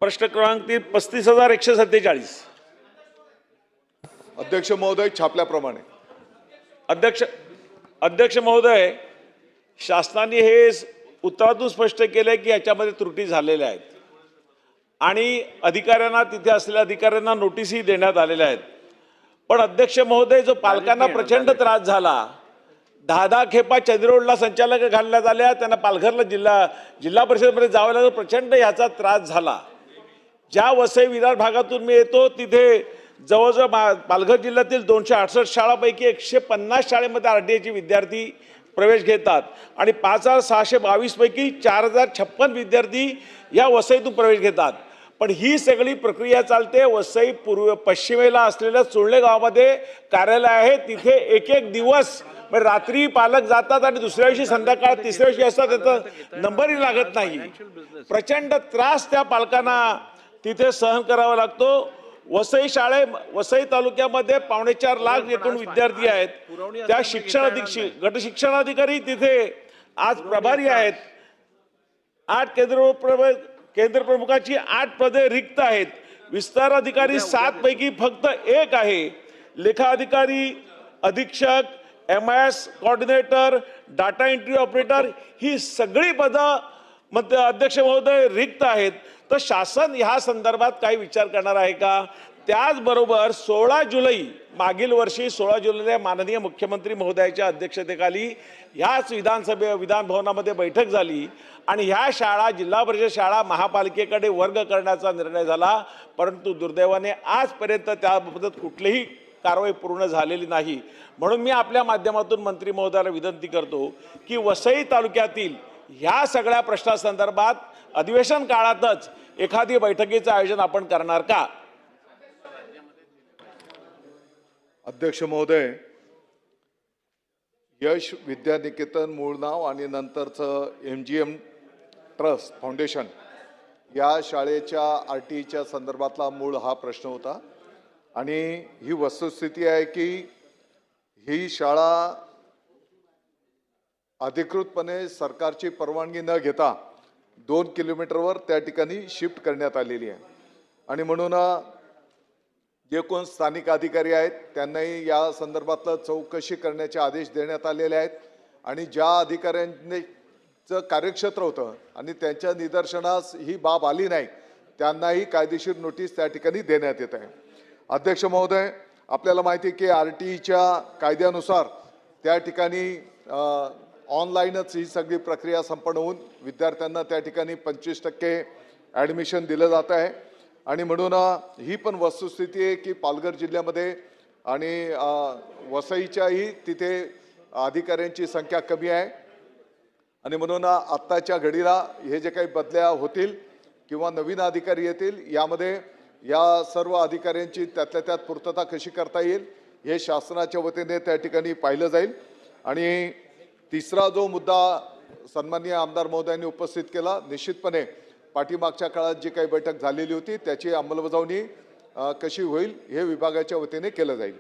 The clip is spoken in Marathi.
प्रश्न क्रमांक 35,147. अध्यक्ष महोदय, छापल्याप्रमाणे. अध्यक्ष महोदय, शासनाने हे उत्तरातून स्पष्ट केले की याच्यामध्ये त्रुटी झालेल्या आहेत आणि अधिकाऱ्यांना, तिथे असलेल्या अधिकाऱ्यांना नोटीसही देण्यात आलेल्या आहेत. पण अध्यक्ष महोदय, जो पालकांना प्रचंड त्रास झाला, 10 खेपा चंद्ररोडला संचालक घालण्यात आल्या, त्यांना पालघरला जिल्हा परिषदेमध्ये जावं लागलं, प्रचंड याचा त्रास झाला. ज्या वसई विरार भागातून मी येतो तिथे जवळजवळ पालघर जिल्ह्यातील 268 शाळांपैकी 150 शाळेमध्ये आरटीआयचे विद्यार्थी प्रवेश घेतात आणि 5,622 पैकी 4,056 विद्यार्थी या वसईतून प्रवेश घेतात. पण ही सगळी प्रक्रिया चालते वसई पश्चिमेला असलेल्या चोळले गावामध्ये कार्यालय आहे. तिथे एक एक दिवस रात्री पालक जातात आणि दुसऱ्या दिवशी संध्याकाळ, तिसऱ्या दिवशी असतात, त्याचा नंबरही लागत नाही. प्रचंड त्रास त्या पालकांना तिथे सहन करावा लागतो. वसई तालुक्यामध्ये 4.25 लाख एकूण विद्यार्थी आहेत. त्या गट शिक्षणाधिकारी तिथे आज प्रभारी आहेत. 8 केंद्र प्रमुखाची 8 पदे रिक्त आहेत. विस्तार अधिकारी 7 पैकी फक्त 1 आहे. लेखा अधिकारी, अधीक्षक, MIS coordinator, data entry operator ही सगळी पदं अध्यक्ष महोदय रिक्त आहेत. तर शासन ह्या संदर्भात काही विचार करणार आहे का? त्याचबरोबर 16 जुलै मागील वर्षी 16 जुलैला माननीय मुख्यमंत्री महोदयाच्या अध्यक्षतेखाली ह्याच विधान भवनामध्ये बैठक झाली आणि ह्या शाळा, जिल्हा परिषद शाळा महापालिकेकडे वर्ग करण्याचा निर्णय झाला. परंतु दुर्दैवाने आजपर्यंत त्याबाबत कुठलीही कारवाई पूर्ण झालेली नाही. म्हणून मी आपल्या माध्यमातून मंत्री महोदयाला विनंती करतो की वसई तालुक्यातील ह्या सगळ्या प्रश्नासंदर्भात अधिवेशन काळातच एखादी बैठकीचं आयोजन आपण करणार का? अध्यक्ष महोदय, यश विद्यानिकेतन मूळ नाव आणि नंतरचं MGM ट्रस्ट फाउंडेशन या शाळेच्या RTEच्या संदर्भातला मूळ हा प्रश्न होता. आणि ही वस्तुस्थिती आहे की ही शाळा अधिकृतपणे सरकारची परवानगी न घेता 2 किलोमीटरवर त्या ठिकाणी शिफ्ट करण्यात आलेली आहे. आणि म्हणून जे कोण स्थानिक अधिकारी आहेत त्यांनाही या संदर्भातलं चौकशी करण्याचे आदेश देण्यात आलेले आहेत. आणि ज्या अधिकाऱ्यांचं कार्यक्षेत्र होतं आणि त्यांच्या निदर्शनास ही बाब आली नाही त्यांनाही कायदेशीर नोटीस त्या ठिकाणी देण्यात येत आहे. अध्यक्ष महोदय, आपल्याला माहिती आहे की RTEच्या कायद्यानुसार त्या ठिकाणी ऑनलाईनच ही सगळी प्रक्रिया संपन्न होऊन विद्यार्थ्यांना त्या ठिकाणी 25% ॲडमिशन दिलं जात आहे. आणि म्हणून ही पण वस्तुस्थिती आहे की पालघर जिल्ह्यामध्ये आणि वसईच्याही तिथे अधिकाऱ्यांची संख्या कमी आहे. आणि म्हणून आत्ताच्या घडीला हे जे काही बदल्या होतील किंवा नवीन अधिकारी येतील यामध्ये या सर्व अधिकाऱ्यांची त्यातल्या त्यात पूर्तता कशी करता येईल हे शासनाच्या वतीने त्या ठिकाणी पाहिलं जाईल. आणि तिसरा जो मुद्दा सन्माननीय आमदार महोदयांनी उपस्थित केला, निश्चितपणे पाठीमागच्या काळात जी काही बैठक झालेली होती त्याची अंमलबजावणी कशी होईल हे विभागाच्या वतीने केलं जाईल.